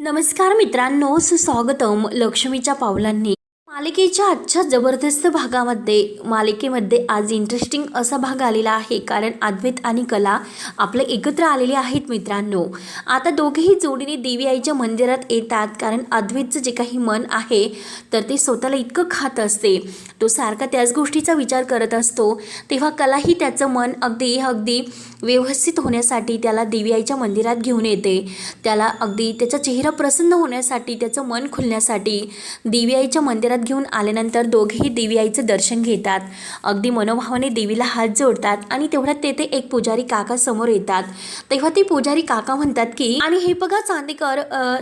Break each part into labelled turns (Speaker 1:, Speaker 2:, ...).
Speaker 1: नमस्कार मित्रांनो, सुस्वागतम लक्ष्मीच्या पावलांनी. मालिकेच्या आजच्या जबरदस्त मालिकेमध्ये आज इंटरेस्टिंग असा भाग आलेला आहे, कारण अद्वैत आणि कला आपले एकत्र आलेले आहेत. मित्रांनो, आता दोघेही जोडीने देवी आईच्या मंदिरात येतात, कारण अद्वैतचं जे काही मन आहे तर ते स्वतःला इतकं खात असते, तो सारखा त्याच गोष्टीचा विचार करत असतो. तेव्हा कलाही त्याचं मन अगदी व्यवस्थित होण्यासाठी त्याला देवी आईच्या मंदिरात घेऊन येते. त्याला अगदी त्याचा चेहरा प्रसन्न होण्यासाठी, त्याचं मन खुलण्यासाठी देवी आईच्या मंदिरात घेऊन आल्यानंतर दोघेही देवी आईचं दर्शन घेतात. अगदी मनोभावाने देवीला हात जोडतात आणि तेवढ्यात तेथे एक पुजारी काका समोर येतात. तेव्हा ते पुजारी काका म्हणतात की, आणि हे बघा चांदेकर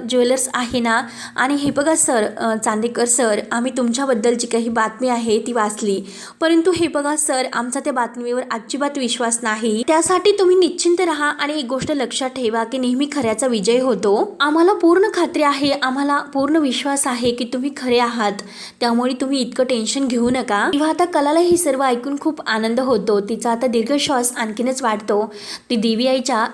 Speaker 1: ज्वेलर्स आहे ना, आणि हे बघा सर, चांदेकर सर, आम्ही तुमच्याबद्दल जी काही बातमी आहे ती वाचली, परंतु हे बघा सर, आमचा त्या बातमीवर अजिबात विश्वास नाही. त्यासाठी तुम्ही निश्चिंत राहा आणि एक गोष्ट लक्षात ठेवा की नेहमी खऱ्याचा विजय होतो. आम्हाला पूर्ण खात्री आहे, आम्हाला पूर्ण विश्वास आहे की तुम्ही खरे आहात, त्यामुळे तुम्ही इतकं टेन्शन घेऊ नका. तेव्हा आता कलाला हे सर्व ऐकून खूप आनंद होतो. तिचा आता दीर्घ श्वास आणखीनच वाढतो. ती देवी आईच्या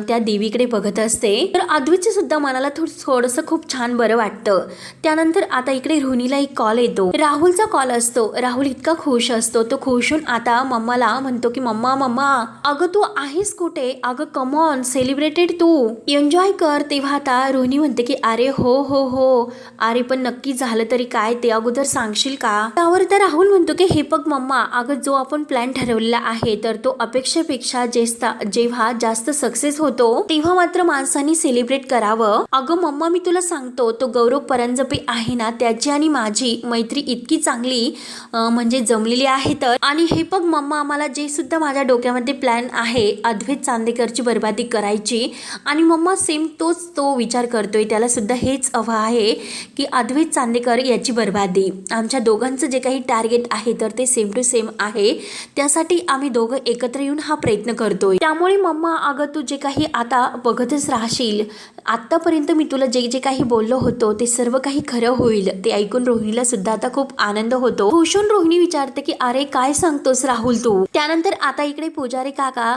Speaker 1: त्या देवीकडे बघत असते. तर अद्वैतच्या सुद्धा मनाला थोडंसं खूप छान बरं वाटतं. त्यानंतर आता इकडे रोहिणीला एक कॉल येतो. राहुलचा कॉल असतो. राहुल इतका खुश असतो. तो खुश होऊन आता मम्माला म्हणतो की मम्मा, अगं तू आहेस कुठे? अगं कम ऑन, सेलिब्रेटेड, तू एन्जॉय कर. तेव्हा आता रोहिणी म्हणते की अरे हो, अरे पण नक्की झालं तरी काय ते अगोदर सांगशील का? त्यावर तर राहुल म्हणतो की हे बघ मम्मा, अगं जो आपण प्लॅन ठरवलेला आहे तर तो अपेक्षेपेक्षा जेव्हा जास्त सक्सेस होतो तेव्हा मात्र माणसांनी सेलिब्रेट करावं. अगं मम्मा, मी तुला सांगतो, तो गौरव परांजपे आहे ना, त्याची आणि माझी मैत्री इतकी चांगली म्हणजे जमलेली आहे. तर आणि हे बघ मम्मा, मला जे सुद्धा माझ्या डोक्यामध्ये प्लॅन आहे अद्वैत चांदेकरची बर्बादी करायची, आणि मम्मा सेम तो विचार करतोय. त्याला सुद्धा हेच हवं आहे की अद्वैत चांदेकर याची बर्बादी. आमच्या दोघांचं जे काही टार्गेट आहे तर ते सेम टू सेम आहे. त्यासाठी आम्ही दोघं एकत्र येऊन हा प्रयत्न करतोय. त्यामुळे मम्मा, अगं तू जे काही आता बघतच राहशील, आतापर्यंत मी तुला जे काही बोललो होतो ते सर्व काही खरं होईल. ते ऐकून रोहिणीला सुद्धा आता खूप आनंद होतो. खुशून रोहिणी विचारते की अरे काय सांगतोस राहुल तू? त्यानंतर आता इकडे पुजारी काका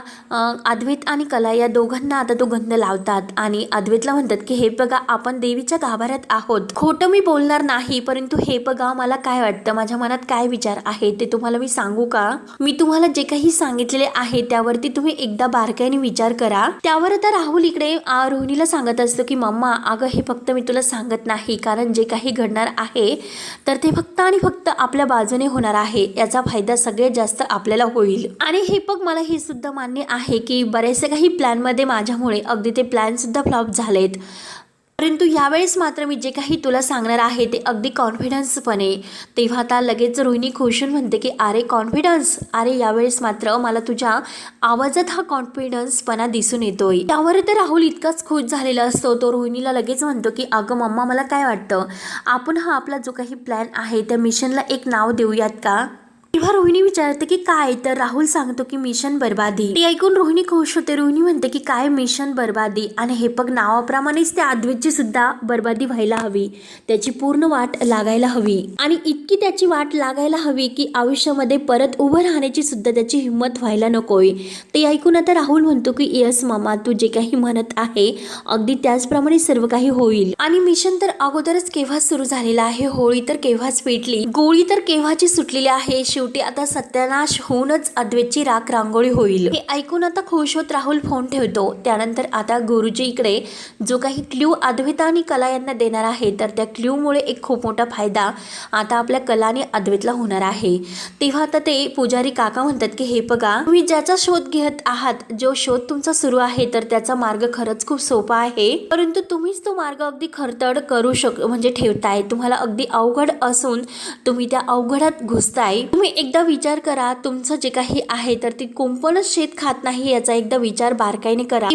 Speaker 1: अद्वैत आणि कला या दोघांना आता तो गंध लावतात आणि अद्वैतला म्हणतात की हे बघा, आपण देवीच्या गाभाऱ्यात आहोत. खोटं मी बोलणार नाही, परंतु हे बघा, मला काय वाटतं, माझ्या मनात काय विचार आहे ते तुम्हाला मी सांगू का? मी तुम्हाला जे काही सांगितलेले आहे त्यावरती तुम्ही एकदा बारकाईने विचार करा. त्यावर आता राहुल इकडे रोहिणीला सांगत असतो की मम्मा, अगं हे फक्त मी तुला सांगत नाही, कारण जे काही घडणार आहे तर ते फक्त आणि फक्त आपल्या बाजूने होणार आहे. याचा फायदा सगळ्यात जास्त आपल्याला होईल. आणि हे बघ, मला हे सुद्धा मान्य आहे की बरेचसे काही प्लॅनमध्ये माझ्यामुळे अगदी ते प्लॅन सुद्धा फ्लॉप झालेत, परंतु यावेळेस मात्र मी जे काही तुला सांगणार आहे ते अगदी कॉन्फिडन्सपणे. तेव्हा आता लगेच रोहिणी खुशून म्हणते की अरे कॉन्फिडन्स, अरे यावेळेस मात्र मला तुझ्या आवाजात हा कॉन्फिडन्सपणा दिसून येतोय. त्यावर तर राहुल इतकाच खुश झालेला असतो. तो रोहिणीला लगेच म्हणतो की अगं मम्मा, मला काय वाटतं, आपण हा आपला जो काही प्लॅन आहे त्या मिशनला एक नाव देऊयात का? तेव्हा रोहिणी विचारते की काय? तर राहुल सांगतो की मिशन बर्बादी. ते ऐकून रोहिणी खुश होते. रोहिणी म्हणते की काय मिशन बर्बादी? आणि हे बघ, नावाप्रमाणेच त्या अद्वैतची सुद्धा बर्बादी व्हायला हवी, त्याची पूर्ण वाट लागायला हवी, आणि इतकी त्याची वाट लागायला हवी की आयुष्यामध्ये परत उभं राहण्याची सुद्धा त्याची हिंमत व्हायला नकोय. ते ऐकून आता राहुल म्हणतो की येस मम्मा, तू जे काही म्हणत आहे अगदी त्याचप्रमाणे सर्व काही होईल. आणि मिशन तर अगोदरच केव्हा सुरू झालेला आहे, होळी तर केव्हाच पेटली, गोळी तर केव्हाची सुटलेली आहे. शेवटी आता सत्यानाश होऊनच अद्वैतची राख रांगोळी होईल. हे ऐकून आता खुश होत राहुल फोन ठेवतो. त्यानंतर आता गुरुजी इकडे जो काही क्ल्यू अद्वैत आणि कला यांना देणार आहे तर त्या क्ल्यूमुळे एक खूप मोठा फायदा आता आपल्या कला आणि अद्वैतला होणार आहे. तेव्हा आता ते पुजारी काका म्हणतात की हे बघा, तुम्ही ज्याचा शोध घेत आहात, जो शोध तुमचा सुरू आहे तर त्याचा मार्ग खरंच खूप सोपा आहे, परंतु तुम्हीच तो मार्ग अगदी खडतड करू म्हणजे ठेवताय. तुम्हाला अगदी अवघड असून तुम्ही त्या अवघडात घुसताय. तुम्ही एकदा विचार करा, तुमचं जे काही आहे तर ती कुंपणच शेत खात नाही याचा एकदा विचार बारकाईने करा.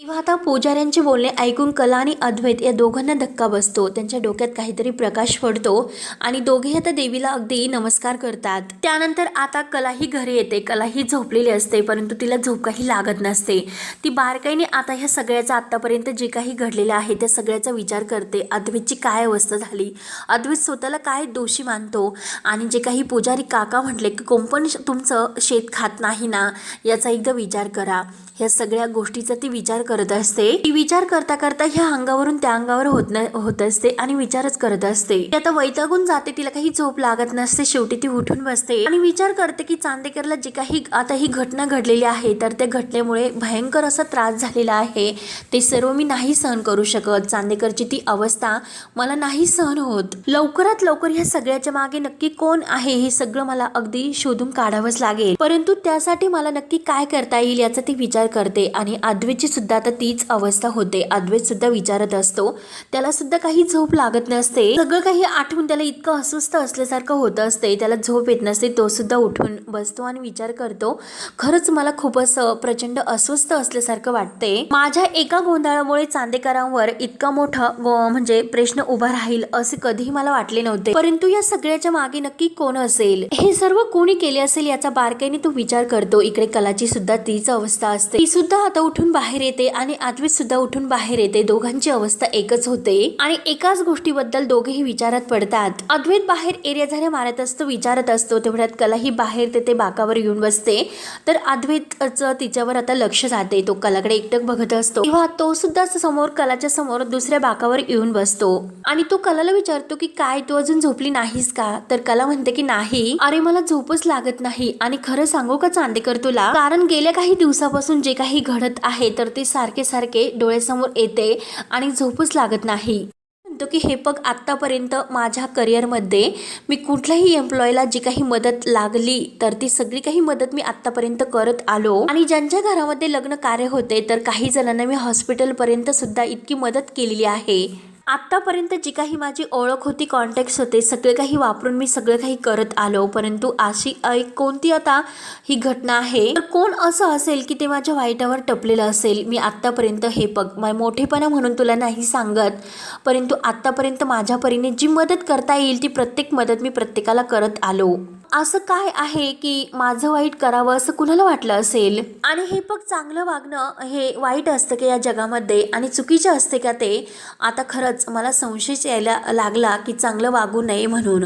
Speaker 1: तेव्हा आता पुजाऱ्यांचे बोलणे ऐकून कला आणि अद्वैत या दोघांना धक्का बसतो. त्यांच्या डोक्यात काहीतरी प्रकाश पडतो आणि दोघेही आता देवीला अगदी नमस्कार करतात. त्यानंतर आता कलाही घरी येते. कलाही झोपलेली असते, परंतु तिला झोप काही लागत नसते. ती बारकाईने आता ह्या सगळ्याचा आतापर्यंत जे काही घडलेलं आहे त्या सगळ्याचा विचार करते. अद्वैतची काय अवस्था झाली, अद्वैत स्वतःला काय दोषी मानतो, आणि जे काही पुजारी काका म्हटले की कुंपण तुमचं शेत खात नाही ना, याचा एकदा विचार करा. ह्या सगळ्या गोष्टीचा ती विचार करत असते. ती विचार करता करता ह्या अंगावरून त्या अंगावर होत असते आणि विचारच करत असते. ती आता वैतागून जाते, तिला काही झोप लागत नसते. शेवटी ती उठून बसते आणि विचार करते की चांदेकरला जी काही आता ही घटना घडलेली आहे तर त्या घटनेमुळे भयंकर असा त्रास झालेला आहे. ते सर्व मी नाही सहन करू शकत. चांदेकरची ती अवस्था मला नाही सहन होत. लवकरात लवकर ह्या सगळ्याच्या मागे नक्की कोण आहे हे सगळं मला अगदी शोधून काढावंच लागेल. परंतु त्यासाठी मला नक्की काय करता येईल याचा ती विचार करते. आणि अद्वैतची सुद्धा आता तीच अवस्था होते. अद्वैत सुद्धा विचारत असतो, त्याला सुद्धा काही झोप लागत नसते. सगळं काही आठवून त्याला इतकं अस्वस्थ असल्यासारखं होत असते, त्याला झोप येत नसते. तो सुद्धा उठून बसतो आणि विचार करतो, खरंच मला खूप असं प्रचंड अस्वस्थ असल्यासारखं वाटते. माझ्या एका गोंधळामुळे चांदेकरांवर इतका मोठा म्हणजे प्रश्न उभा राहील असे कधीही मला वाटले नव्हते. परंतु या सगळ्याच्या मागे नक्की कोण असेल, हे सर्व कोणी केले असेल याचा बारकाईने तो विचार करतो. इकडे कलाची सुद्धा तीच अवस्था असते. ती सुद्धा आता उठून बाहेर येते आणि अद्वैत सुद्धा उठून बाहेर येते. दोघांची अवस्था एकच होते आणि एकाच गोष्टीबद्दल दोघेही विचारात पडतात. अद्वैत बाहेर एरिया झाल्या मारत असतो, विचारत असतो. तेवढ्यात कला ही बाहेर ते बाकावर येऊन बसते. तर अद्वैतचं तिच्यावर आता लक्ष जाते. तो कलाकडे एकटक बघत असतो. तेव्हा तो सुद्धा समोर कलाच्या समोर दुसऱ्या बाकावर येऊन बसतो आणि तो कलाला विचारतो की काय तू अजून झोपली नाहीस का? तर कला म्हणते की नाही, अरे मला झोपच लागत नाही. आणि खरं सांगू का चांदेकर तुला, कारण गेल्या काही दिवसापासून जे काही घडत आहे तर ते सारखे सारखे डोळ्यासमोर येते आणि झोपच लागत नाही. म्हणतो की हे बघ, आतापर्यंत माझ्या करिअरमध्ये मी कुठल्याही एम्प्लॉयला जी काही मदत लागली तर ती सगळी काही मदत मी आतापर्यंत करत आलो. आणि ज्यांच्या घरामध्ये लग्न कार्य होते तर काही जणांना मी हॉस्पिटलपर्यंत सुद्धा इतकी मदत केलेली आहे. आतापर्यंत जी काही माझी ओळख होती, कॉन्टॅक्ट्स होते, सगळे काही वापरून मी सगळं काही करत आलो. परंतु अशी कोणती आता ही घटना आहे तर कोण असं असेल की ते माझ्या वाईटावर टपलेलं असेल. मी आतापर्यंत हे बघ, मोठेपणा म्हणून तुला नाही सांगत, परंतु आतापर्यंत माझ्या परीने जी मदत करता येईल ती प्रत्येक मदत मी प्रत्येकाला करत आलो. असं काय आहे की माझं वाईट करावं असं कुणाला वाटलं असेल? आणि हे बघ, चांगलं वागणं हे वाईट असतं की या जगामध्ये आणि चुकीचे असते का ते? आता खरंच मला संशय यायला लागला की चांगलं वागू नये म्हणून.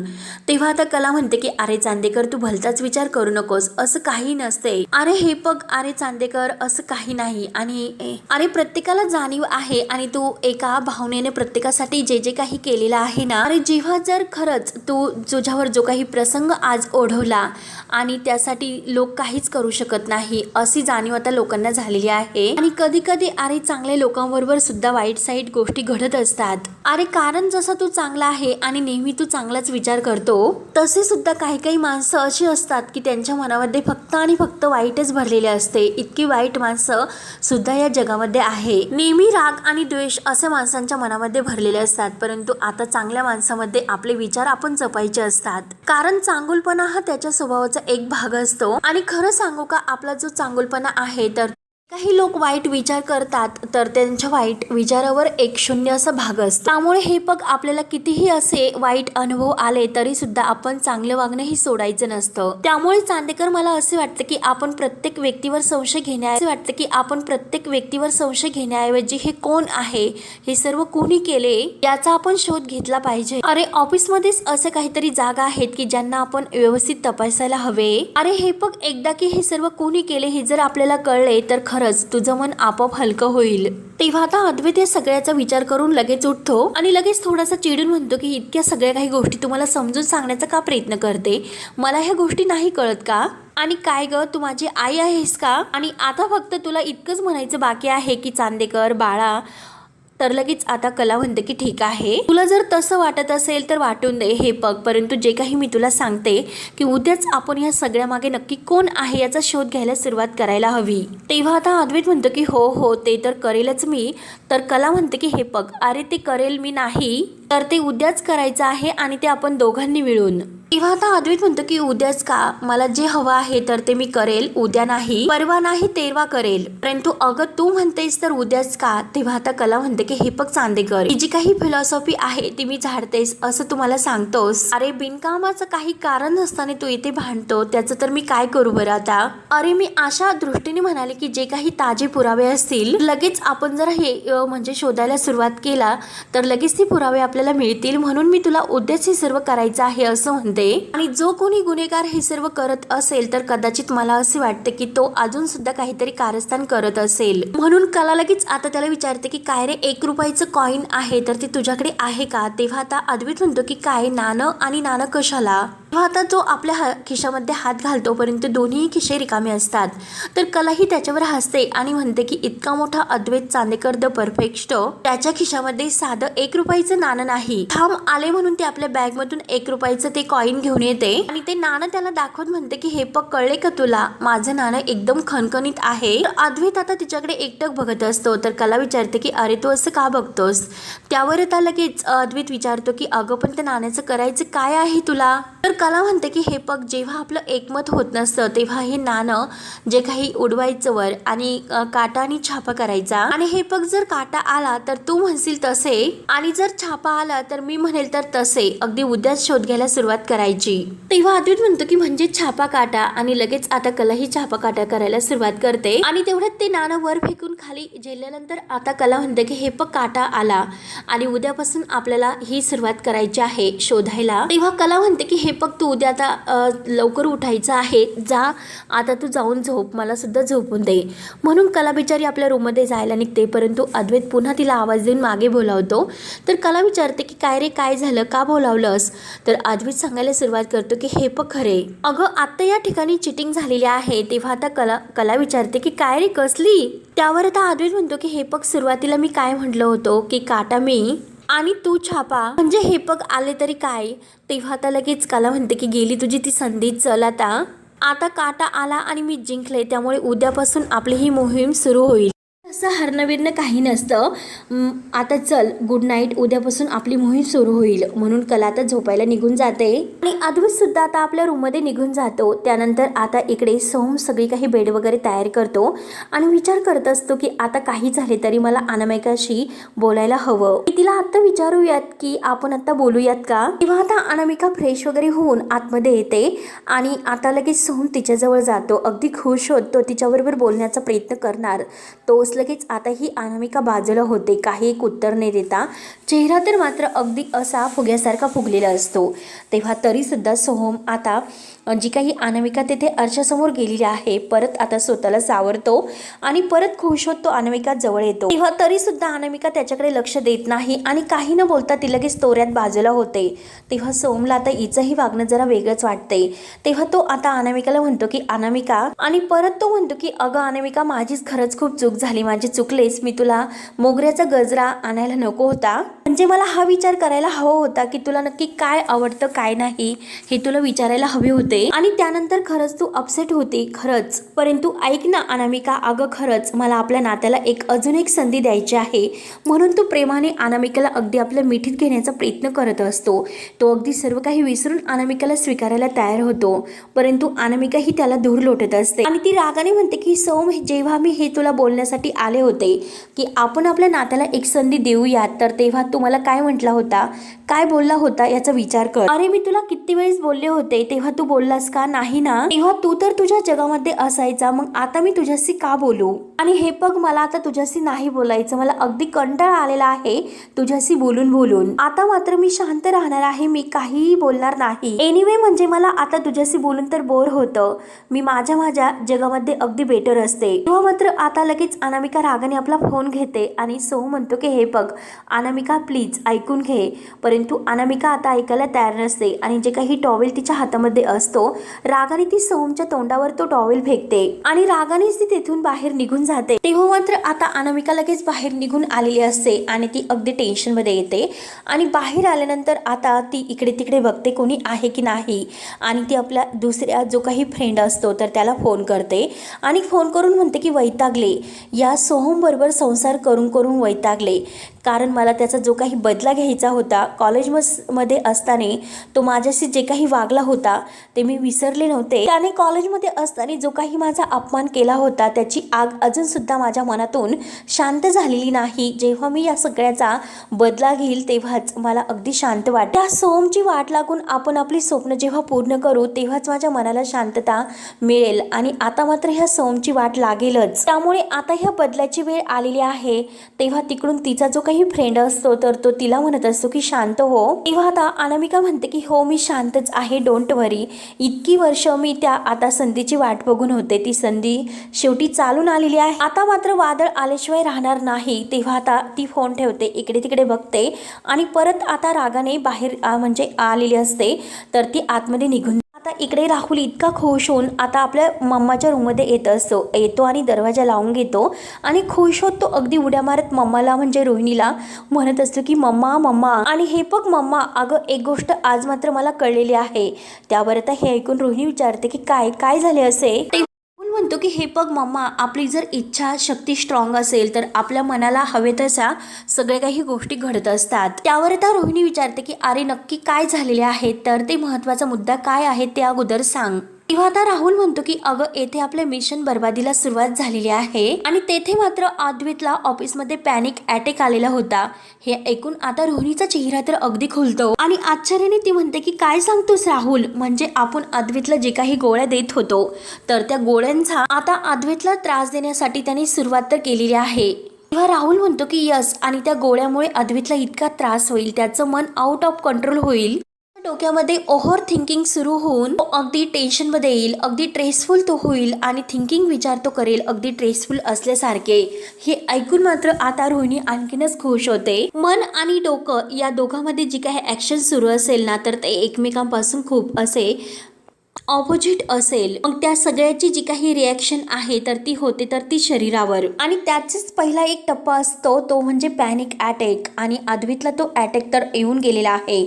Speaker 1: तेव्हा आता कला म्हणते की अरे चांदेकर, तू भलताच विचार करू नकोस, असं काही नसते. अरे हे बघ, अरे चांदेकर, असं काही नाही. आणि अरे प्रत्येकाला जाणीव आहे आणि तू एका भावनेने प्रत्येकासाठी जे जे काही केलेलं आहे ना, अरे जेव्हा जर खरंच तू तुझ्यावर जो काही प्रसंग आज ओढवला आणि त्यासाठी लोक काहीच करू शकत नाही अशी जाणीव आता लोकांना झालेली आहे. आणि कधी कधी अरे चांगल्या लोकांबरोबर सुद्धा वाईट साईट गोष्टी घडत असतात. अरे कारण जसा तू चांगला आहे आणि नेहमी तू चांगलाच विचार करतो, तसे सुद्धा काही काही माणसं अशी असतात की त्यांच्या मनामध्ये फक्त आणि फक्त वाईटच भरलेले असते. इतकी वाईट माणसं सुद्धा या जगामध्ये आहे. नेहमी राग आणि द्वेष असे माणसांच्या मनामध्ये भरलेले असतात. परंतु आता चांगल्या माणसामध्ये आपले विचार आपण जपायचे असतात, कारण चांगुलपणा हा त्याच्या स्वभावाचा एक भाग असतो. आणि खरं सांगू का, आपला जो चांगुलपणा आहे तर काही लोक वाईट विचार करतात तर त्यांच्या वाईट विचारावर एक शून्य असा भाग असतो. त्यामुळे हे बघ, आपल्याला कितीही असे वाईट अनुभव आले तरी सुद्धा आपण चांगलं वागणं ही सोडायचं नसतं. त्यामुळे चांदेकर, मला असे वाटतं की आपण प्रत्येक व्यक्तीवर संशय घेण्याऐवजी हे कोण आहे, हे सर्व कोणी केले याचा आपण शोध घेतला पाहिजे. अरे ऑफिसमध्येच असे काहीतरी जागा आहेत की ज्यांना आपण व्यवस्थित तपासायला हवे. अरे हे बघ, एकदा की हे सर्व कोणी केले हे जर आपल्याला कळले तर खरंच तुझं मन आपोआप हलकं होईल. तेव्हा आता अद्वैत या सगळ्याचा विचार करून लगेच उठतो आणि लगेच थोडासा चिडून म्हणतो की इतक्या सगळ्या काही गोष्टी तुम्हाला समजून सांगण्याचा का प्रयत्न करते? मला ह्या गोष्टी नाही कळत का? आणि काय ग, तू माझी आई आहेस का? आणि आता फक्त तुला इतकंच म्हणायचं बाकी आहे की चांदेकर बाळा. तर लगेच आता कला म्हणते की ठीक आहे, तुला जर तसं वाटत असेल तर वाटून दे. हे बघ, परंतु जे काही मी तुला सांगते की उद्याच आपण या सगळ्या मागे नक्की कोण आहे याचा शोध घ्यायला सुरुवात करायला हवी. तेव्हा आता अद्वैत म्हणतो की हो ते तर करेलच मी. तर कला म्हणते की हे बघ, अरे ते करेल मी नाही, तर ते उद्याच करायचं आहे आणि ते आपण दोघांनी मिळून. तेव्हा आता अद्वैत म्हणतो की उद्याच का? मला जे हवं आहे तर ते मी करेल, उद्या नाही, परवा नाही, तेरवा करेल. परंतु अगं तू म्हणतेस तर उद्याच का? तेव्हा आता कला म्हणते की हे बघ चांदेकर, ही जी काही फिलॉसॉफी आहे ती मी झाडतेस असं तुम्हाला सांगतोस. अरे बिनकामाचं काही कारण नसताना तू इथे भांडतो, त्याचं तर मी काय करू बरं आता? अरे मी अशा दृष्टीने म्हणाले की जे काही ताजे पुरावे असतील लगेच आपण जर हे म्हणजे शोधायला सुरुवात केला तर लगेच ती पुरावे आपल्याला मिळतील, म्हणून मी तुला उद्याच हे सर्व करायचं आहे असं म्हणते. आणि जो कोणी गुन्हेगार हे सर्व करत असेल तर कदाचित मला असे वाटते की तो अजून सुद्धा काहीतरी कारस्थान करत असेल. म्हणून कला लगेच आता त्याला विचारते की काय रे, 1 रुपयाचं कॉइन आहे तर ते तुझ्याकडे आहे का? तेव्हा आता अद्वैत म्हणतो की काय, नाणं आणि नाणं कशाला? तेव्हा आता जो आपल्या खिशामध्ये हात घालतो परंतु दोन्ही खिशे रिकामे असतात. तर कलाही त्याच्यावर हसते आणि म्हणते की इतका मोठा अद्वैत चांदेकर द परफेक्ट, त्याच्या खिशामध्ये साधं 1 रुपयाचं नाणं नाही. थांब आले म्हणून ते आपल्या बॅग मधून 1 रुपयाचं ते कॉइन घेऊन येते आणि ते नाणं त्याला दाखवत म्हणते की हे बघ, कळले का तुला, माझं नाणं एकदम खणखणीत आहे. अद्वैत आता तिच्याकडे एकटक बघत असतो. तर कला विचारते की अरे तू असं का बघतोस? त्यावर आता लगेच अद्वैत विचारतो की अगं पण त्या नाण्याचं करायचं काय आहे तुला? तर कला म्हणते की हे बघ, जेव्हा आपलं एकमत होत नसतं तेव्हा हे नाणं जे काही उडवायचं वर आणि काटा आणि छापा करायचा. आणि हे बघ, जर काटा आला तर तू म्हणशील तसे आणि जर छापा आला तर मी म्हणेल तर तसे, अगदी उद्याच शोध घ्यायला सुरुवात करायची. तेव्हा अद्वैत म्हणतो की म्हणजे छापा काटा, आणि लगेच आता कला ही छापा काटा करायला सुरुवात करते. आणि तेवढ्यात ते नाणं वर फेकून खाली झेलल्यानंतर आता कला म्हणते की हे बघ, काटा आला आणि उद्यापासून आपल्याला ही सुरुवात करायची आहे शोधायला. तेव्हा कला म्हणते की हे बघ, तू उद्या आता लवकर उठायचं आहे, जा आता तू जाऊन झोप, मला सुद्धा झोपून दे. म्हणून कला बिचारी आपल्या रूममध्ये जायला निघते परंतु अद्वैत पुन्हा तिला आवाज देऊन मागे बोलावतो. तर कला विचारते की काय रे, काय झालं, का बोलावलंस? तर अद्वैत सांगायला सुरुवात करतो की हे बघ खरे, अगं आता या ठिकाणी चिटिंग झालेली आहे. तेव्हा आता कला विचारते की काय रे, कसली? त्यावर आता अद्वैत म्हणतो की हे बघ, सुरुवातीला मी काय म्हटलं होतो की काटा मी आणि तू छापा, म्हणजे हे बघ आले तरी काय? तेव्हा आता लगेच कला म्हणते की गेली तुझी ती संधी, चल आता काटा आला आणि मी जिंकले, त्यामुळे उद्यापासून आपली ही मोहीम सुरू होईल. असं हरणविरणं काही नसतं. आता चल, गुड नाईट, उद्यापासून आपली मोहीम सुरू होईल. म्हणून कला आता झोपायला निघून जाते आणि अद्वैत सुद्धा आता आपल्या रूममध्ये निघून जातो. त्यानंतर आता इकडे सोहम सगळी काही बेड वगैरे तयार करतो आणि विचार करत असतो की आता काही झाले तरी मला अनामिकाशी बोलायला हवं. तिला आता विचारूयात की आपण आता बोलूयात का? तेव्हा आता अनामिका फ्रेश वगैरे होऊन आतमध्ये येते आणि आता लगेच सोहम तिच्याजवळ जातो. अगदी खुश होत तो तिच्याबरोबर बोलण्याचा प्रयत्न करणार. तोच लगेच आता ही अनामिका बाजूला होते, काही एक उत्तर न देता. चेहरा तर मात्र अगदी असा फुग्यासारखा फुगलेला असतो. तेव्हा तरी सुद्धा सोहम आता जी काही अनामिका तिथे अर्शासमोर गेलेली आहे परत आता स्वतःला सावरतो आणि परत खुश होत तो अनामिका जवळ येतो. तेव्हा तरी सुद्धा अनामिका त्याच्याकडे लक्ष देत नाही आणि काही न बोलता ती लगेच तोऱ्यात बाजूला होते. तेव्हा सोहमला आता हिचंही वागणं जरा वेगळंच वाटते. तेव्हा तो आता अनामिकाला म्हणतो की अनामिका, आणि परत तो म्हणतो की अगं अनामिका, माझीच खरंच खूप चूक झाली, माझी चुकलेस, मी तुला मोगऱ्याचा गजरा आणायला नको होता, म्हणजे मला हा विचार करायला हवा होता की तुला नक्की काय आवडतं काय नाही हे तुला विचारायला हवे होते. आणि त्यानंतर खरंच तू अपसेट होती खरंच, परंतु ऐक ना अनामिका, अगं खरंच मला आपल्या नात्याला अजून एक संधी द्यायची आहे. म्हणून तू प्रेमाने अनामिकाला अगदी आपल्या मिठीत घेण्याचा प्रयत्न करत असतो. तो अगदी सर्व काही विसरून अनामिकाला स्वीकारायला तयार होतो, परंतु अनामिका ही त्याला दूर लोटत असते आणि ती रागाने म्हणते की सोम, जेव्हा मी हे तुला बोलण्यासाठी आले होते की आपण आपल्या नात्याला एक संधी देऊयात, तर तेव्हा तू मला काय म्हटला होता, काय बोलला होता याचा विचार कर. अरे मी तुला किती वेळेस बोलले होते, तेव्हा तू बोललास का नाही ना? तेव्हा तू तर तुझ्या जगामध्ये असायचा, मग आता मी तुझ्याशी का बोलू? आणि हे बघ, मला आता तुझ्याशी नाही बोलायचं, मला अगदी कंटाळा आलेला आहे तुझ्याशी बोलून बोलून. आता मात्र मी शांत राहणार आहे, मी काहीही बोलणार नाही. एनिवे म्हणजे मला आता तुझ्याशी बोलून तर बोर होतं, मी माझ्या जगामध्ये अगदी बेटर असते. तेव्हा मात्र आता लगेच अनामिका रागाने आपला फोन घेते आणि सो म्हणतो की हे बघ अनामिका, प्लीज ऐकून घे. परंतु अनामिका आता ऐकायला तयार नसते आणि जे काही टॉवेल तिच्या हातामध्ये असतो, रागाने ती सोहमच्या तोंडावर तो टॉवेल फेकते आणि रागानेच ती तेथून बाहेर निघून जाते. तेव्हा मात्र आता अनामिका लगेच बाहेर निघून आलेली असते आणि ती अगदी टेन्शन मध्ये येते आणि बाहेर आल्यानंतर आता ती इकडे तिकडे बघते कोणी आहे की नाही आणि ती आपल्या दुसऱ्या जो काही फ्रेंड असतो तर त्याला फोन करते आणि फोन करून म्हणते की वैतागले, या सोहम बरोबर संसार करून करून वैतागले, कारण मला त्याचा जो काही बदला घ्यायचा होता कॉलेजमध्ये असताना, तो माझ्याशी जे काही वागला होता ते मी विसरले नव्हते. त्याने कॉलेजमध्ये असताना जो काही माझा अपमान केला होता त्याची आग अजून सुद्धा माझ्या मनातून शांत झालेली नाही. जेव्हा मी या सगळ्याचा बदला घेईल तेव्हाच मला अगदी शांत वाटेल. त्या सोहमची वाट लागून आपण आपली स्वप्न जेव्हा पूर्ण करू तेव्हाच माझ्या मनाला शांतता मिळेल आणि आता मात्र ह्या सोहमची वाट लागेलच. त्यामुळे आता ह्या बदलाची वेळ आलेली आहे, तेव्हा तिकडून तिचा जो काही फ्रेंड असतो तर तो तिला म्हणत असतो की शांत हो. तेव्हा आता अनामिका म्हणते की हो मी शांतच आहे, डोंट वरी. इतकी वर्ष मी त्या आता संधीची वाट बघून होते, ती संधी शेवटी चालून आलेली आहे. आता मात्र वादळ आल्याशिवाय राहणार नाही. तेव्हा आता ती फोन ठेवते, इकडे तिकडे बघते आणि परत आता रागाने बाहेर म्हणजे आलेली असते. तर ती आतमध्ये निघून आता इकडे राहुल इतका खुश होऊन आता आपल्या मम्माच्या रूममध्ये येतो आणि दरवाजा लावून घेतो आणि खुश होत तो अगदी उड्या मारत मम्माला म्हणजे रोहिणीला म्हणत असतो की मम्मा मम्मा. आणि हे बघ मम्मा, अगं एक गोष्ट आज मात्र मला कळलेली आहे. त्यावर आता हे ऐकून रोहिणी विचारते की काय काय झाले असे. राहुल म्हणतो की हे बघ मम्मा, आपली जर इच्छा शक्ती स्ट्रॉंग असेल तर आपल्या मनाला हवे तशा सगळ्या काही गोष्टी घडत असतात. त्यावर आता रोहिणी विचारते की अरे नक्की काय झालेले आहे, तर ते महत्त्वाचा मुद्दा काय आहे ते अगोदर सांग. तेव्हा आता राहुल म्हणतो की अगं येथे आपल्या मिशन बर्बादीला सुरुवात झालेली आहे आणि तेथे मात्र अद्वैतला ऑफिसमध्ये पॅनिक अटॅक आलेला होता. हे ऐकून आता रोहिणीचा चेहरा तर अगदी खुलतो आणि आश्चर्याने ती म्हणते की काय सांगतोस राहुल, म्हणजे आपण अद्वैतला जे काही गोळ्या देत होतो तर त्या गोळ्यांचा आता अद्वैतला त्रास देण्यासाठी त्याने सुरुवात तर केलेली आहे. तेव्हा राहुल म्हणतो की यस, आणि त्या गोळ्यामुळे अद्वैतला इतका त्रास होईल, त्याचं मन आउट ऑफ कंट्रोल होईल, डोक्यामध्ये ओव्हर थिंकिंग सुरू होऊन तो अगदी टेन्शनमध्ये येईल, अगदी स्ट्रेसफुल तो होईल आणि थिंकिंग विचार तो करेल अगदी स्ट्रेसफुल असल्यासारखे. हे ऐकून मात्र आता रोहिणी आणखीनच खुश होते. मन आणि डोकं या दोघांमध्ये जी काही ऍक्शन सुरू असेल ना तर ते एकमेकांपासून खूप असे ऑपोजिट असेल. मग त्या सगळ्याची जी काही रिॲक्शन आहे तर ती होते तर ती शरीरावर, आणि त्याचाच पहिला एक टप्पा असतो तो म्हणजे पॅनिक अटॅक. आणि अद्वैतला तो अटॅक तर येऊन गेलेला आहे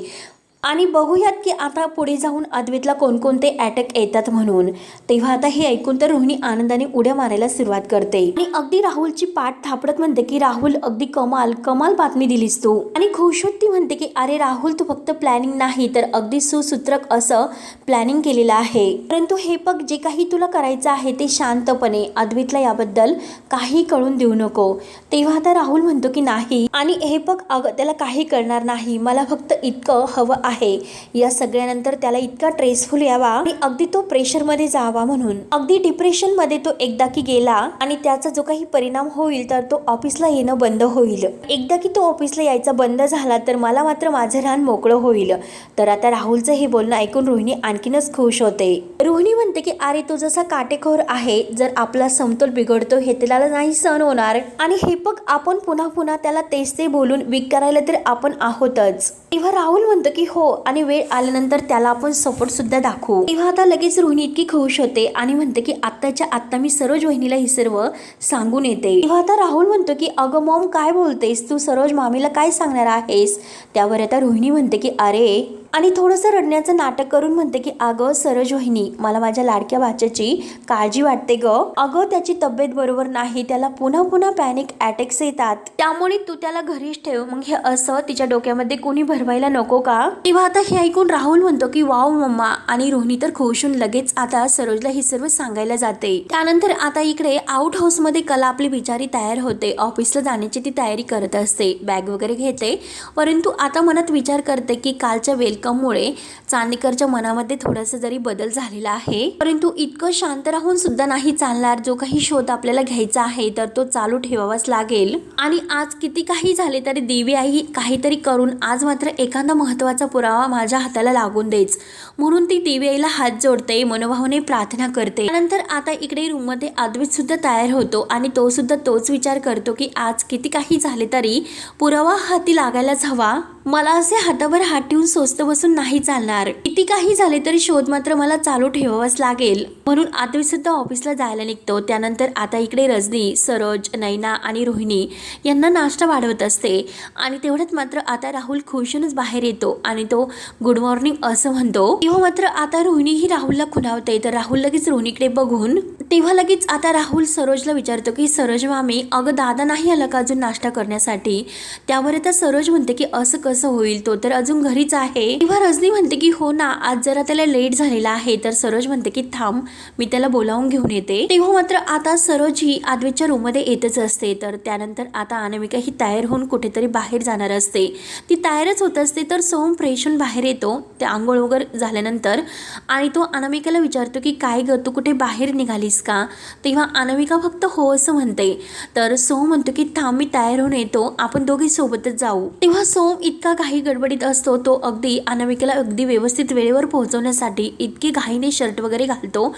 Speaker 1: आणि बघूयात की आता पुढे जाऊन अद्वैतला कोणकोणते अटॅक येतात म्हणून. तेव्हा आता हे ऐकून तर रोहिणी आनंदाने उड्या मारायला सुरुवात करते आणि अगदी राहुलची पाठ थापडत म्हणते की राहुल अगदी कमाल कमाल बातमी दिलीस तू. आणि खुश होत ती म्हणते की अरे राहुल, तू फक्त प्लॅनिंग नाही तर अगदी सुसूत्रक असं प्लॅनिंग केलेलं आहे. परंतु हे बघ, जे काही तुला करायचं आहे ते शांतपणे, अद्वैतला याबद्दल काही कळून देऊ नको. तेव्हा आता राहुल म्हणतो की नाही, आणि हे बघ अगं त्याला काही कळणार नाही, मला फक्त इतकं हवं आहे या सगळ्यानंतर त्याला इतका स्ट्रेसफुल यावा आणि अगदी तो प्रेशर मध्ये जावा, म्हणून अगदी डिप्रेशन मध्ये तो एकदा की गेला आणि त्याचा जो काही परिणाम होईल तर तो ऑफिसला येणं बंद होईल. एकदा की तो ऑफिसला यायचा बंद झाला तर मला मात्र माझं रान मोकळं होईल. तर आता राहुलचं हे बोलणं ऐकून रोहिणी आणखीनच खुश होते. रोहिणी म्हणते की अरे तो जसा काटेकोर आहे, जर आपला समतोल बिघडतो हे त्याला नाही सहन होणार, आणि हे बघ आपण पुन्हा पुन्हा त्याला तेच ते बोलून वीक करायला तर आपण आहोतच. तेव्हा राहुल म्हणतो की हो, आणि वेळ आल्यानंतर त्याला आपण सपोर्ट सुद्धा दाखवू. तेव्हा आता लगेच रोहिणी इतकी खुश होते आणि म्हणते की आत्ताच्या आत्ता मी सरोज वहिनीला हे सर्व सांगून येते. तेव्हा आता राहुल म्हणतो की अगं मॉम काय बोलतेस तू, सरोज मामीला काय सांगणार आहेस. त्यावर आता रोहिणी म्हणते की अरे, आणि थोडंसं रडण्याचं नाटक करून म्हणते की अगं सरोज वहिनी, मला माझ्या लाडक्या भाच्याची काळजी वाटते ग. अगं त्याची तब्येत बरोबर नाही, त्याला पुन्हा पुन्हा पॅनिक अटॅक्स येतात, त्यामुळे तू त्याला घरीच ठेव. मग हे असं तिच्या डोक्यामध्ये कोणी भरवायला नको का. तेव्हा आता हे ऐकून राहुल म्हणतो की वाव मम्मा, आणि रोहिणी तर खुश होऊन लगेच आता सरोजला हे सर्व सांगायला जाते. त्यानंतर आता इकडे आउट हाऊस मध्ये कला आपली बिचारी तयार होते, ऑफिसला जाण्याची ती तयारी करत असते, बॅग वगैरे घेते. परंतु आता मनात विचार करते की कालच्या वेलकममुळे चांदेकरच्या मनामध्ये थोडासा जरी बदल झालेला आहे, परंतु इतकं शांत राहून सुद्धा नाही चालणार. जो काही शोध आपल्याला घ्यायचा आहे तर तो चालू ठेवावाच लागेल. आणि आज किती काही झाले तरी देवी आई काहीतरी करून आज मात्र एखादा महत्त्वाचा पुरावा माझ्या हाताला लागून देच, म्हणून ती देवी आईला हात जोडते, मनोभावाने प्रार्थना करते. त्यानंतर आता इकडे रूममध्ये अद्वैत सुद्धा तयार होतो आणि तो सुद्धा तोच विचार करतो की आज किती काही झाले तरी पुरावा हाती लागायलाच हवा. मला असे हातावर हात ठेवून स्वस्त बसून नाही चालणार, किती काही झाले तरी शोध मात्र मला चालू ठेवावाच लागेल. म्हणून अद्वैत सुद्धा ऑफिसला जायला निघतो. त्यानंतर आता इकडे रजनी, सरोज, नैना आणि रोहिणी यांना नाश्ता वाढवत असते आणि तेवढ्यात मात्र आता राहुल खुशूनच बाहेर येतो आणि तो गुड मॉर्निंग असं म्हणतो. तेव्हा मात्र आता रोहिणी ही राहुलला खुणावते. तर राहुल लगेच रोहिणीकडे बघून तेव्हा लगेच आता राहुल सरोजला विचारतो की सरोज मामी, अगं दादा नाही आला का अजून नाश्ता करण्यासाठी. त्यावर आता सरोज म्हणते की असं कसं होईल, तो तर अजून घरीच आहे. तेव्हा रजनी म्हणते की हो ना, आज जरा त्याला लेट झालेला आहे. तर सरोज म्हणते की थांब, मी त्याला बोलावून घेऊन येते. तेव्हा मात्र आता सरोज ही अद्वैतच्या रूम मध्ये येतच असते. तर त्यानंतर आता अनामिका ही तयार होऊन कुठेतरी बाहेर जाणार असते. ती तयारच होत असते तर सोहम फ्रेश होऊन बाहेर येतो त्या आंघोळ वगैरे झाल्यानंतर, आणि तो अनामिकाला विचारतो की काय ग, तू कुठे बाहेर निघालीस का? तेव्हा अनामिका फक्त हो असं म्हणते. तर सोहम म्हणतो की थांब, मी तयार होऊन येतो, आपण दोघे सोबतच जाऊ. तेव्हा सोहम इतका घाई गडबडीत असतो, तो अगदी अनामिकाला अगदी व्यवस्थित वेळेवर पोहोचवण्यासाठी इतकी घाईने शर्ट वगैरे घालतो,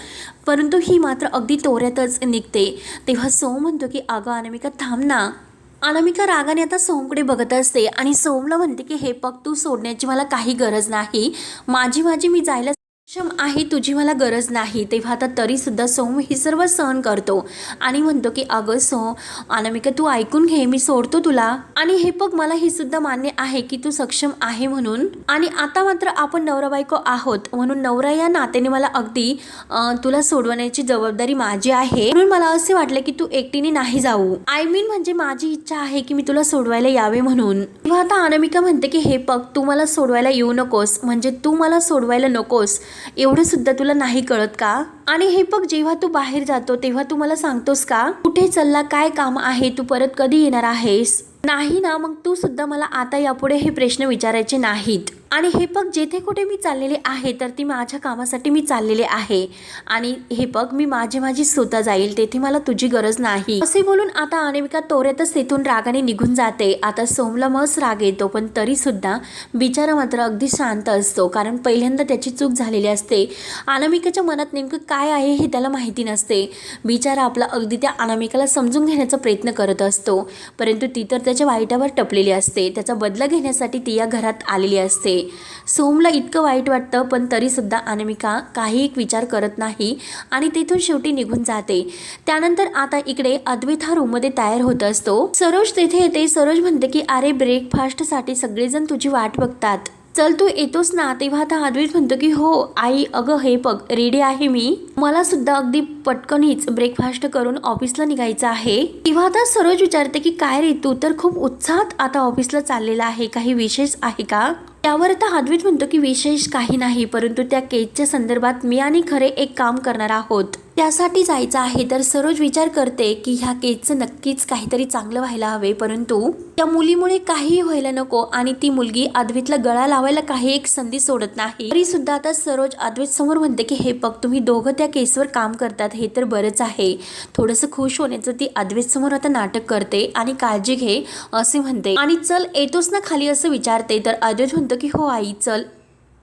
Speaker 1: परंतु ही मात्र अगदी तोऱ्यातच निघते. तेव्हा सोहम म्हणतो की अगं अनामिका थांब ना. अनामिका रागाने आता सोहमकडे बघत असते आणि सोहमला म्हणते की हे पग, तू सोडण्याची मला काही गरज नाही, माझी मी जायला सक्षम आहे, तुझी मला गरज नाही. तेव्हा आता तरी सुद्धा सोहम ही सर्व सहन करतो आणि म्हणतो की अगं अनामिका तू ऐकून घे, मी सोडतो तुला, आणि हे बघ मला हे सुद्धा मान्य आहे की तू सक्षम आहे म्हणून, आणि आता मात्र आपण नवरा बायको आहोत म्हणून नवरा या नात्याने मला अगदी तुला सोडवण्याची जबाबदारी माझी आहे, म्हणून मला असे वाटले की तू एकटीने नाही जाऊ. आय मीन म्हणजे माझी इच्छा आहे की मी तुला सोडवायला यावे म्हणून. तेव्हा आता अनामिका म्हणते की हे बघ, तू मला सोडवायला येऊ नकोस, म्हणजे तू मला सोडवायला नकोस एवढं सुद्धा तुला नाही कळत का? आणि हे बघ, जेव्हा तू बाहेर जातो तेव्हा तू मला सांगतोस का कुठे चालला, काय काम आहे, तू परत कधी येणार आहेस? नाही ना, मग तू सुद्धा मला आता यापुढे हे प्रश्न विचारायचे नाहीत. आणि हे बघ, जेथे कुठे मी चाललेले आहे तर ती माझ्या कामासाठी मी चाललेले आहे, आणि हे बघ मी माझी स्वतः जाईल, तेथे मला तुझी गरज नाही. असे बोलून आता अनामिका तोऱ्यातच तेथून रागाने निघून जाते. आता सोमला मस्त राग येतो, पण तरी सुद्धा बिचारा मात्र अगदी शांत असतो, कारण पहिल्यांदा त्याची चूक झालेली असते. अनामिकाच्या मनात नेमकं काय आहे हे त्याला माहिती नसते. बिचारा आपला अगदी त्या अनामिकाला समजून घेण्याचा प्रयत्न करत असतो, परंतु ती तर त्याच्या वाईटावर टपलेली असते. त्याचा बदला घेण्यासाठी ती या घरात आलेली असते. सोमला इतकं वाईट वाटतं, पण तरी सुद्धा अनामिका काही एक विचार करत नाही आणि तेथून शेवटी निघून जाते. त्यानंतर आता इकडे अद्वैत हा रूममध्ये तयार होत असतो. सरोज तेथे येते. सरोज म्हणते की अरे, ब्रेकफास्टसाठी सगळेजण तुझी वाट बघतात, चल तू येतोस ना? तेव्हा आता अद्वैत म्हणतो की हो आई, अगं हे बघ रेडी आहे मी, मला सुद्धा अगदी पटकनच ब्रेकफास्ट करून ऑफिसला निघायचं आहे. तेव्हा आता सरोज विचारते की काय रे, तू तर खूप उत्साहात आता ऑफिसला चाललेला आहे, काही विशेष आहे का? त्यावर आता अद्वैत म्हणतो की विशेष काही नाही, परंतु त्या केसच्या संदर्भात मी आणि खरे एक काम करणार आहोत, त्यासाठी जायचं आहे. तर सरोज विचार करते की ह्या केसचं नक्कीच काहीतरी चांगलं व्हायला हवे, परंतु त्या मुलीमुळे काहीही व्हायला नको, आणि ती मुलगी अद्वैतला गळा लावायला काही एक संधी सोडत नाही. तरी सुद्धा आता सरोज अद्वैत समोर म्हणते की हे बघ, तुम्ही दोघं त्या केसवर काम करतात हे तर बरंच आहे. थोडंसं खुश होण्याचं ती अद्वैत समोर आता नाटक करते आणि काळजी घे असे म्हणते, आणि चल येतोस ना खाली असं विचारते. तर अद्वैत म्हणतो की हो आई चल,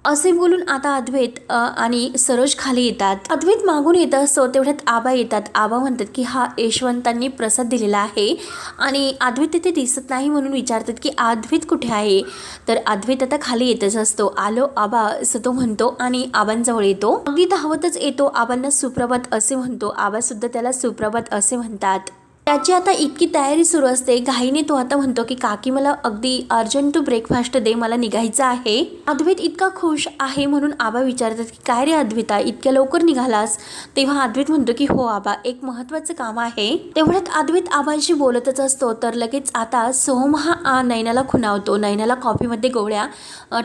Speaker 1: असे बोलून आता अद्वैत आणि सरोज खाली येतात. अद्वैत मागून येत असतो, तेवढ्यात आबा येतात. आबा म्हणतात की हा यशवंतांनी प्रसाद दिलेला आहे, आणि अद्वैत तिथे दिसत नाही म्हणून विचारतात की अद्वैत कुठे आहे? तर अद्वैत आता खाली येतच असतो. आलो आबा असं तो म्हणतो आणि आबांजवळ येतो. अगदी धावतच येतो, आबांना सुप्रभात असे म्हणतो. आबा सुद्धा त्याला सुप्रभात असे म्हणतात. त्याची आता इतकी तयारी सुरू असते. घाईने तो आता म्हणतो की काकी मला अगदी अर्जंट टू ब्रेकफास्ट दे, मला निघायचं आहे. अद्वैत इतका खुश आहे म्हणून आबा विचारतात की काय रे अद्वैता, इतक्या लवकर निघालास? तेव्हा अद्वैत म्हणतो की हो आबा, एक महत्त्वाचं काम आहे. तेवढ्यात अद्वैत आबांशी बोलतच असतो, तर लगेच आता सोहम हा नयनाला खुणावतो. नयनाला कॉफीमध्ये गोळ्या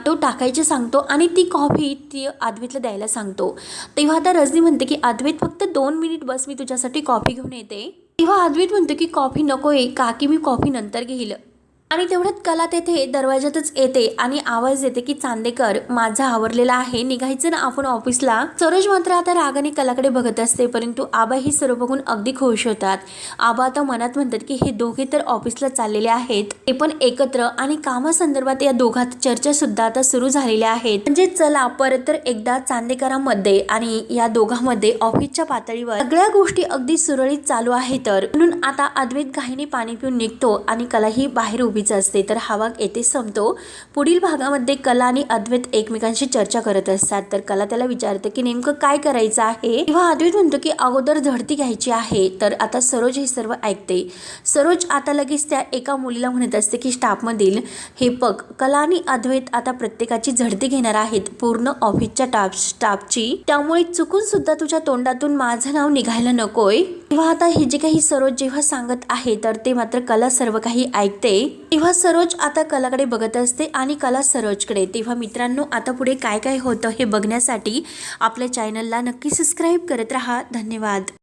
Speaker 1: तो टाकायचे सांगतो, आणि ती कॉफी ती अद्वैतला द्यायला सांगतो. तेव्हा आता रजनी म्हणते की अद्वैत फक्त 2 मिनिट बस, मी तुझ्यासाठी कॉफी घेऊन येते. तेव्हा अद्वैत म्हणतो की कॉफी नकोय काकी, मी कॉफी नंतर घेईल. आणि तेवढ्यात कला तेथे दरवाजातच येते आणि आवाज येते की चांदेकर, माझं आवरलेला आहे, निघायचं ना आपण ऑफिसला. सरोज मात्र आता रागाने कलाकडे बघत असते, परंतु आबा ही सर्व बघून अगदी खुश होतात. आबा आता मनात म्हणतात की हे दोघे तर ऑफिसला चाललेले आहेत, ते पण एकत्र, आणि कामासंदर्भात या दोघात चर्चा सुद्धा आता सुरू झालेल्या आहेत. म्हणजे चला परत तर एकदा चांदेकरांमध्ये आणि या दोघांमध्ये ऑफिसच्या पातळीवर सगळ्या गोष्टी अगदी सुरळीत चालू आहेत. तर म्हणून आता अद्वैत घाईने पाणी पिऊन निघतो आणि कला ही बाहेर उभीच असते. तर हा भाग येथे संपतो. पुढील भागामध्ये कला आणि अद्वैत एकमेकांशी चर्चा करत असतात. तर कला त्याला विचारते की नेमकं काय करायचं आहे. तेव्हा अद्वैत म्हणतो की अगोदर झडती घ्यायची आहे. तर आता सरोज हे सर्व ऐकते. सरोज आता लगेच त्या एका मुलीला म्हणत असते की स्टाफमधील हे बघ, कला आणि अद्वैत आता प्रत्येकाची झडती घेणार आहेत पूर्ण ऑफिसच्या स्टाफची, त्यामुळे चुकून सुद्धा तुझ्या तोंडातून माझं नाव निघायला नकोय. तेव्हा आता हे जे काही सरोज जेव्हा सांगत आहे तर ते मात्र कला सर्व काही ऐकते. तेव्हा सरोज आता कलाकडे बघत असते आणि कला सरोजकडे. तेव्हा मित्रांनो, आता पुढे काय काय होतं हे बघण्यासाठी आपल्या चॅनलला नक्की सबस्क्राईब करत राहा. धन्यवाद.